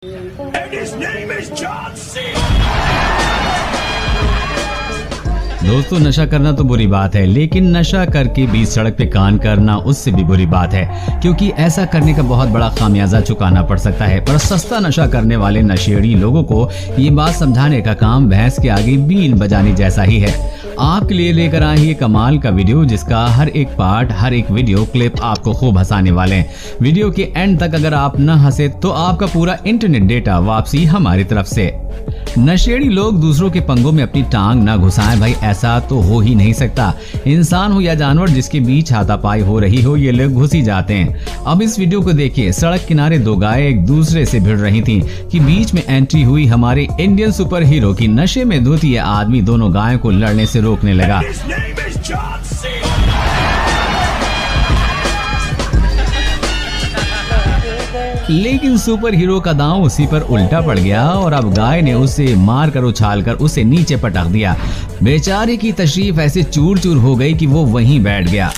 And his name is John C. दोस्तों, नशा करना तो बुरी बात है, लेकिन नशा करके बीच सड़क पे कान करना उससे भी बुरी बात है, क्योंकि ऐसा करने का बहुत बड़ा खामियाजा चुकाना पड़ सकता है। पर सस्ता नशा करने वाले नशेड़ी लोगों को ये बात समझाने का काम भैंस के आगे बीन बजाने जैसा ही है। आपके लिए लेकर आए ये कमाल का वीडियो, जिसका हर एक पार्ट, हर एक वीडियो क्लिप आपको खूब हंसाने वाले हैं। वीडियो के एंड तक अगर आप न हंसे तो आपका पूरा इंटरनेट डेटा वापसी हमारी तरफ से। नशेड़ी लोग दूसरों के पंगों में अपनी टांग न घुसाएं भाई, ऐसा तो हो ही नहीं सकता। इंसान हो या जानवर, जिसके बीच हाथापाई हो रही हो, ये लोग घुस ही जाते हैं। अब इस वीडियो को देखिए। सड़क किनारे दो गायें एक दूसरे से भिड़ रही थीं कि बीच में एंट्री हुई हमारे इंडियन सुपर हीरो की नशे में धुत ये आदमी दोनों गायों को लड़ने से रोकने लगा। His name is John C. लेकिन सुपर हीरो का दांव उसी पर उल्टा पड़ गया और अब गाय ने उसे मारकर उछालकर उसे नीचे पटक दिया। बेचारे की तशरीफ ऐसे चूर चूर हो गई कि वो वहीं बैठ गया।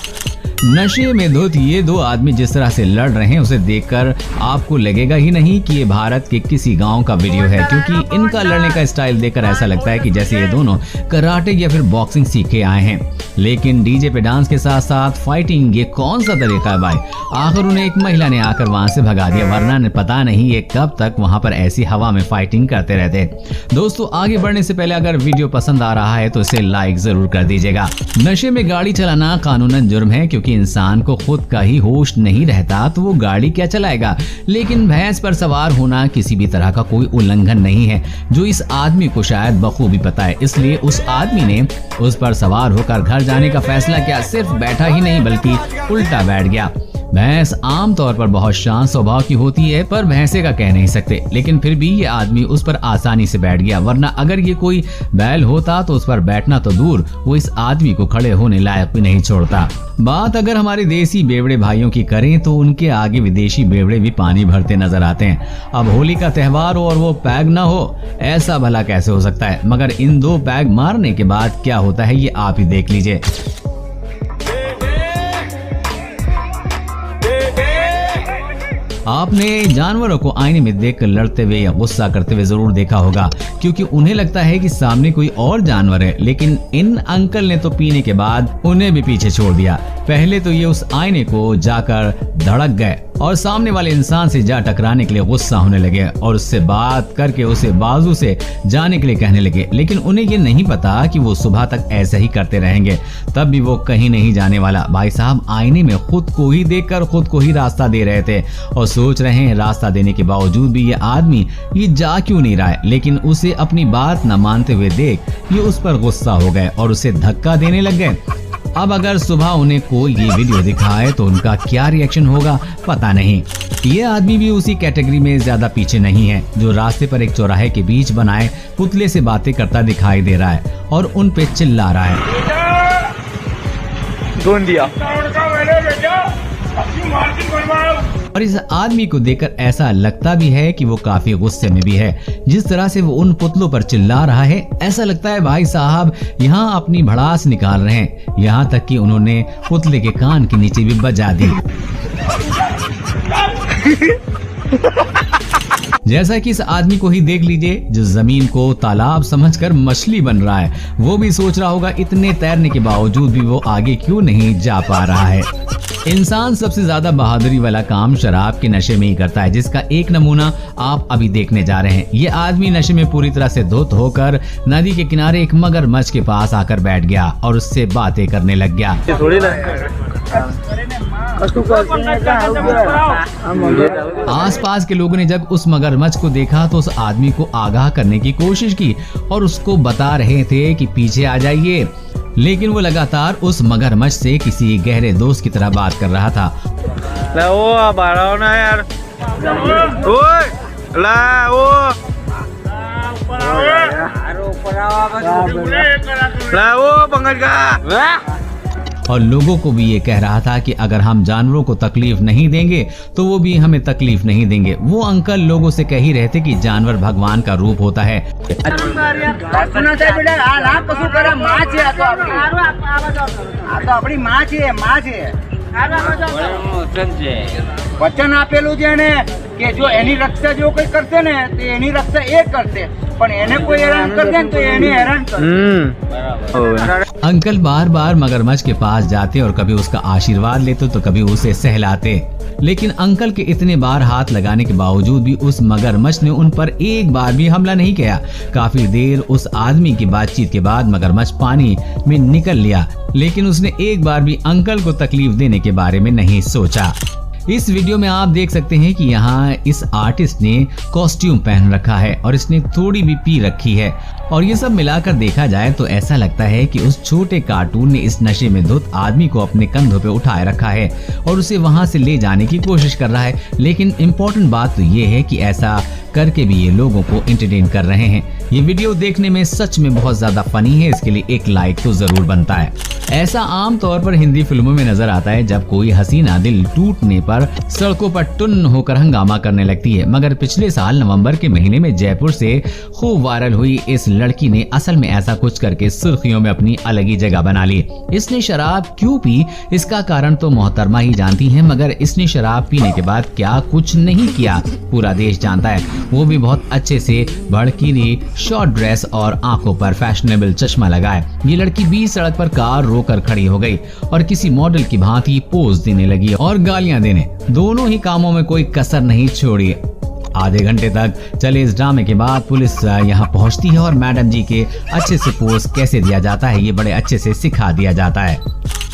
नशे में धुत ये दो आदमी जिस तरह से लड़ रहे हैं, उसे देखकर आपको लगेगा ही नहीं कि ये भारत के किसी गांव का वीडियो है, क्योंकि इनका लड़ने का स्टाइल देखकर ऐसा लगता है कि जैसे ये दोनों कराटे या फिर बॉक्सिंग सीख के आए हैं। लेकिन डीजे पे डांस के साथ साथ फाइटिंग, ये कौन सा तरीका है भाई? आखिर उन्हें एक महिला ने आकर वहां से भगा दिया, वरना पता नहीं ये कब तक वहां पर ऐसी हवा में फाइटिंग करते रहते। दोस्तों, आगे बढ़ने से पहले अगर वीडियो पसंद आ रहा है तो इसे लाइक जरूर कर दीजिएगा। नशे में गाड़ी चलाना कानूनन जुर्म है, क्योंकि इंसान को खुद का ही होश नहीं रहता तो वो गाड़ी क्या चलाएगा। लेकिन भैंस पर सवार होना किसी भी तरह का कोई उल्लंघन नहीं है, जो इस आदमी को शायद बखूबी पता है। इसलिए उस आदमी ने उस पर सवार होकर घर जाने का फैसला किया। सिर्फ बैठा ही नहीं बल्कि उल्टा बैठ गया। भैंस आमतौर पर बहुत शांत स्वभाव की होती है, पर भैंसे का कह नहीं सकते। लेकिन फिर भी ये आदमी उस पर आसानी से बैठ गया, वरना अगर ये कोई बैल होता तो उस पर बैठना तो दूर, वो इस आदमी को खड़े होने लायक भी नहीं छोड़ता। बात अगर हमारे देसी बेवड़े भाइयों की करें तो उनके आगे विदेशी बेवड़े भी पानी भरते नजर आते हैं। अब होली का त्योहार हो और वो पैग ना हो, ऐसा भला कैसे हो सकता है? मगर इन दो पैग मारने के बाद क्या होता है ये आप ही देख लीजिए। आपने जानवरों को आईने में देखकर लड़ते हुए या गुस्सा करते हुए जरूर देखा होगा, क्योंकि उन्हें लगता है कि सामने कोई और जानवर है। लेकिन इन अंकल ने तो पीने के बाद उन्हें भी पीछे छोड़ दिया। पहले तो ये उस आईने को जाकर धड़क गए और सामने वाले इंसान से जा टकराने के लिए गुस्सा होने लगे और उससे बात करके उसे बाजू से जाने के लिए कहने लगे। लेकिन उन्हें ये नहीं पता कि वो सुबह तक ऐसे ही करते रहेंगे, तब भी वो कहीं नहीं जाने वाला। भाई साहब आईने में खुद को ही देखकर खुद को ही रास्ता दे रहे थे और सोच रहे हैं रास्ता देने के बावजूद भी ये आदमी ये जा क्यों नहीं रहा है। लेकिन उसे अपनी बात न मानते हुए देख ये उस पर गुस्सा हो गए और उसे धक्का देने लग गए। अब अगर सुबह उन्हें कोई ये वीडियो दिखाए तो उनका क्या रिएक्शन होगा पता नहीं। ये आदमी भी उसी कैटेगरी में ज्यादा पीछे नहीं है, जो रास्ते पर एक चौराहे के बीच बनाए पुतले से बातें करता दिखाई दे रहा है और उन पे चिल्ला रहा है। और इस आदमी को देखकर ऐसा लगता भी है कि वो काफी गुस्से में भी है। जिस तरह से वो उन पुतलों पर चिल्ला रहा है, ऐसा लगता है भाई साहब यहाँ अपनी भड़ास निकाल रहे हैं। यहाँ तक कि उन्होंने पुतले के कान के नीचे भी बजा दी। जैसा कि इस आदमी को ही देख लीजिए, जो जमीन को तालाब समझकर मछली बन रहा है। वो भी सोच रहा होगा इतने तैरने के बावजूद भी वो आगे क्यों नहीं जा पा रहा है। इंसान सबसे ज्यादा बहादुरी वाला काम शराब के नशे में ही करता है, जिसका एक नमूना आप अभी देखने जा रहे हैं। ये आदमी नशे में पूरी तरह से धुत होकर नदी के किनारे एक मगरमच्छ के पास आकर बैठ गया और उससे बातें करने लग गया। आसपास के लोगों ने जब उस मगरमच्छ को देखा तो उस आदमी को आगाह करने की कोशिश की और उसको बता रहे थे कि पीछे आ जाइए। लेकिन वो लगातार उस मगरमच्छ से किसी गहरे दोस्त की तरह बात कर रहा था। और लोगों को भी ये कह रहा था कि अगर हम जानवरों को तकलीफ नहीं देंगे तो वो भी हमें तकलीफ नहीं देंगे। वो अंकल लोगों से कह ही रहे थे कि जानवर भगवान का रूप होता है। अपनी माँ વચન આપેલું છે ને કે જો એની રક્ષા જો કોઈ કરશે ને તો એની રક્ષા એ કરશે, પણ એને કોઈ હેરાન કરશે ને તો એને હેરાન કરશે। अंकल बार बार मगरमच्छ के पास जाते और कभी उसका आशीर्वाद लेते तो कभी उसे सहलाते, लेकिन अंकल के इतने बार हाथ लगाने के बावजूद भी उस मगरमच्छ ने उन पर एक बार भी हमला नहीं किया। काफी देर उस आदमी की बातचीत के बाद मगरमच्छ पानी में निकल लिया, लेकिन उसने एक बार भी अंकल को तकलीफ देने के बारे में नहीं सोचा। इस वीडियो में आप देख सकते हैं कि यहाँ इस आर्टिस्ट ने कॉस्ट्यूम पहन रखा है और इसने थोड़ी भी पी रखी है, और ये सब मिलाकर देखा जाए तो ऐसा लगता है कि उस छोटे कार्टून ने इस नशे में धुत आदमी को अपने कंधों पे उठाए रखा है और उसे वहां से ले जाने की कोशिश कर रहा है। लेकिन इम्पोर्टेंट बात तो ये है कि ऐसा करके भी ये लोगों को एंटरटेन कर रहे हैं। ये वीडियो देखने में सच में बहुत ज्यादा फनी है, इसके लिए एक लाइक तो जरूर बनता है। ऐसा आम तौर पर हिंदी फिल्मों में नजर आता है जब कोई हसीना दिल टूटने पर सड़कों पर टुन्न होकर हंगामा करने लगती है, मगर पिछले साल नवंबर के महीने में जयपुर से खूब वायरल हुई इस लड़की ने असल में ऐसा कुछ करके सुर्खियों में अपनी अलग ही जगह बना ली। इसने शराब क्यों पी इसका कारण तो मोहतरमा ही जानती हैं, मगर इसने शराब पीने के बाद क्या कुछ नहीं किया पूरा देश जानता है, वो भी बहुत अच्छे से भड़कीली शॉर्ट ड्रेस और आंखों पर फैशनेबल चश्मा लगाए। ये लड़की बीच सड़क पर कार रोकर खड़ी हो गई और किसी मॉडल की भांति पोज देने लगी और गालियां देने, दोनों ही कामों में कोई कसर नहीं छोड़ी। आधे घंटे तक चले इस ड्रामे के बाद पुलिस यहाँ पहुँचती है और मैडम जी के अच्छे से पोज कैसे दिया जाता है ये बड़े अच्छे से सिखा दिया जाता है।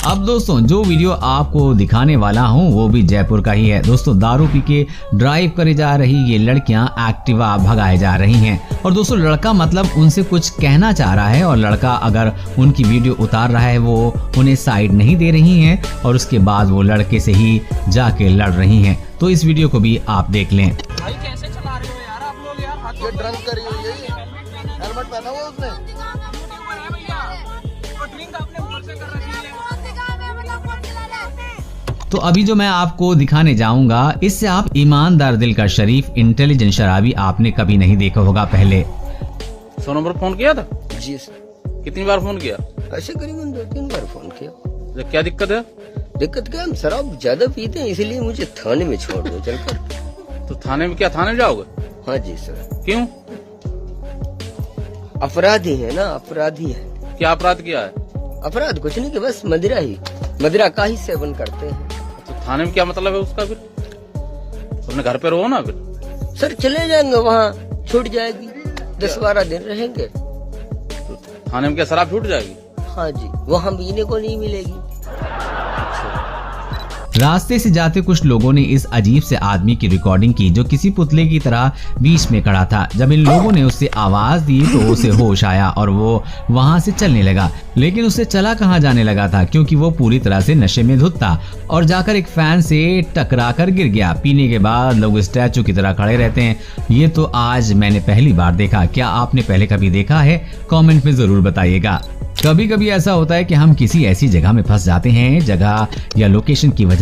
अब दोस्तों जो वीडियो आपको दिखाने वाला हूँ वो भी जयपुर का ही है। दोस्तों दारू पी के ड्राइव करे जा रही ये लड़कियां एक्टिवा भगाए जा रही हैं, और दोस्तों लड़का मतलब उनसे कुछ कहना चाह रहा है और लड़का अगर उनकी वीडियो उतार रहा है वो उन्हें साइड नहीं दे रही हैं और उसके बाद वो लड़के से ही जाके लड़ रही हैं। तो इस वीडियो को भी आप देख लें। भाई कैसे चला रहे हो यार आप लोग यार? ये ड्रंक करी हुई है, हेलमेट पहना हुआ उसने। ड्रिंक आपने ऊपर से कर रखी है। तो अभी जो मैं आपको दिखाने जाऊंगा इससे आप ईमानदार दिल का शरीफ इंटेलिजेंट शराबी आपने कभी नहीं देखा होगा पहले। 100 नंबर फोन किया था? जी सर। कितनी बार फोन किया? ऐसे करीबन 2-3 बार फोन किया। क्या दिक्कत है? दिक्कत क्या, हम शराब ज्यादा पीते हैं इसलिए मुझे थाने में छोड़ दो चलकर। तो थाने में क्या, थाने जाओगे? हाँ जी सर। क्यों? अपराधी है ना, अपराधी है। क्या अपराध किया है? अपराध कुछ नहीं कि बस मदिरा का ही सेवन करते हैं। तो थाने में क्या मतलब है उसका? फिर अपने घर पे रहो ना। फिर सर चले जाएंगे वहाँ, छूट जाएगी, 10-12 दिन रहेंगे। तो थाने में क्या शराब छूट जाएगी? हाँ जी, वहाँ पीने को नहीं मिलेगी। रास्ते से जाते कुछ लोगों ने इस अजीब से आदमी की रिकॉर्डिंग की जो किसी पुतले की तरह बीच में खड़ा था। जब इन लोगों ने उससे आवाज दी तो उसे होश आया और वो वहां से चलने लगा, लेकिन उससे चला कहां जाने लगा था क्योंकि वो पूरी तरह से नशे में धुत था और जाकर एक फैन से टकरा कर गिर गया। पीने के बाद लोग स्टैचू की तरह खड़े रहते हैं, ये तो आज मैंने पहली बार देखा। क्या आपने पहले कभी देखा है? कमेंट में जरूर बताइएगा। कभी कभी ऐसा होता है कि हम किसी ऐसी जगह में फंस जाते हैं, जगह या लोकेशन की वजह